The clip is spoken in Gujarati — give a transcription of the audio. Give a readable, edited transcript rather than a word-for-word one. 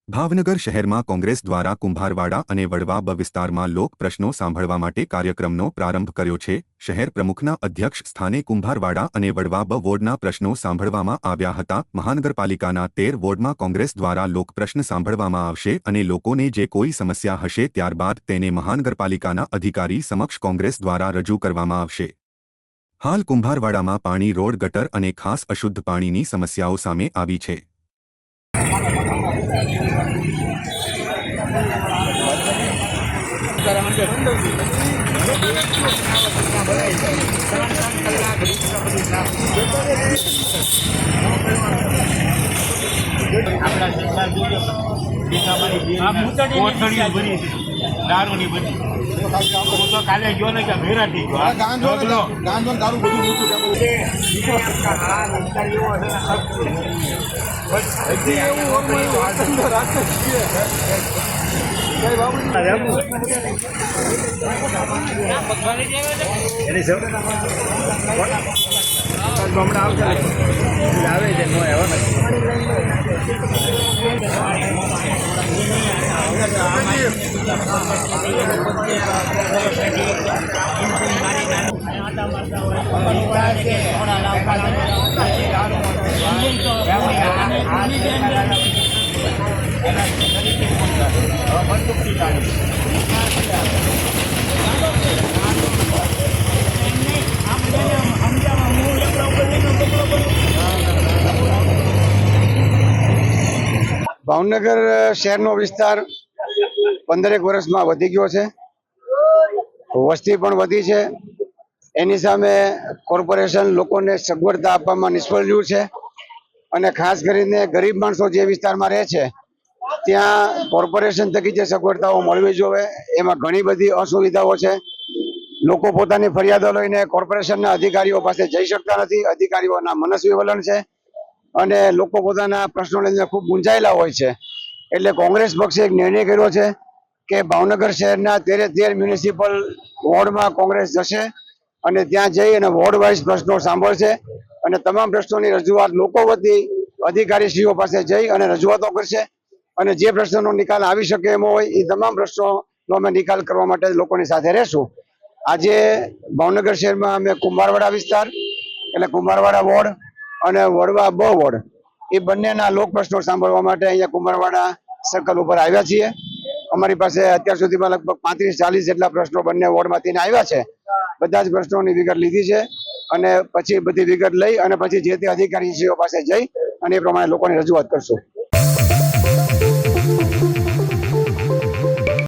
ભાવનગર શહેરમાં કોંગ્રેસ દ્વારા કુંભારવાડા અને વડવા બ વિસ્તારમાં લોક પ્રશ્નો સાંભળવા માટે કાર્યક્રમનો પ્રારંભ કર્યો છે। શહેર પ્રમુખના અધ્યક્ષ સ્થાને કુંભારવાડા અને વડવા બ વોર્ડના પ્રશ્નો સાંભળવામાં આવ્યા હતા। મહાનગરપાલિકાના 13 વોર્ડમાં કોંગ્રેસ દ્વારા લોકપ્રશ્ન સાંભળવામાં આવશે અને લોકોને જે કોઈ સમસ્યા હશે ત્યારબાદ તેને મહાનગરપાલિકાના અધિકારી સમક્ષ કોંગ્રેસ દ્વારા રજૂ કરવામાં આવશે। હાલ કુંભારવાડામાં પાણી, રોડ, ગટર અને ખાસ અશુદ્ધ પાણીની સમસ્યાઓ સામે આવી છે। દારૂની બધી હું તો કાલે ગયો ને કે ભેરાથી દારૂ ભાવનગર શહેરનો વિસ્તાર 15 વર્ષમાં વધી ગયો છે। વસ્તી પણ વધી છે। એની સામે કોર્પોરેશન લોકોને સગવડતા આપવામાં નિષ્ફળ રહ્યું છે અને ખાસ કરીને ગરીબ માણસો જે વિસ્તારમાં રહે છે ત્યાં કોર્પોરેશન થકી જે સગવડતાઓ મળવી જોઈએ એમાં ઘણી બધી અસુવિધાઓ છે। લોકો પોતાની ફરિયાદો લઈને કોર્પોરેશનના અધિકારીઓ પાસે જઈ શકતા નથી। અધિકારીઓના મનસ્વી વલણ છે અને લોકો પોતાના પ્રશ્નો લઈને ખૂબ મૂંઝાયેલા હોય છે। એટલે કોંગ્રેસ પક્ષે એક નિર્ણય કર્યો છે કે ભાવનગર શહેરના 13 મ્યુનિસિપલ વોર્ડમાં કોંગ્રેસ જશે અને ત્યાં જઈ અને વોર્ડ વાઇઝ પ્રશ્નો સાંભળશે અને તમામ પ્રશ્નોની રજૂઆત લોકો વતી અધિકારીશ્રીઓ પાસે જઈ અને રજૂઆતો કરશે અને જે પ્રશ્નોનો નિકાલ આવી શકે એમ હોય એ તમામ પ્રશ્નોનો અમે નિકાલ કરવા માટે લોકોની સાથે રહેશું। આજે ભાવનગર શહેરમાં અમે કુંભારવાડા વિસ્તાર એટલે કુંભારવાડા વોર્ડ અને વડવા બ વોર્ડ એ બંનેના લોક પ્રશ્નો સાંભળવા માટે અહીંયા કુંભારવાડા સર્કલ ઉપર આવ્યા છીએ। અમારી પાસે અત્યાર સુધીમાં લગભગ 35-40 જેટલા પ્રશ્નો બંને વોર્ડમાંથી આવ્યા છે। બધા જ પ્રશ્નોની વિગત લીધી છે અને પછી બધી વિગત લઈ અને પછી જે તે અધિકારીશ્રીઓ પાસે જઈ અને એ પ્રમાણે લોકોની રજૂઆત કરશું।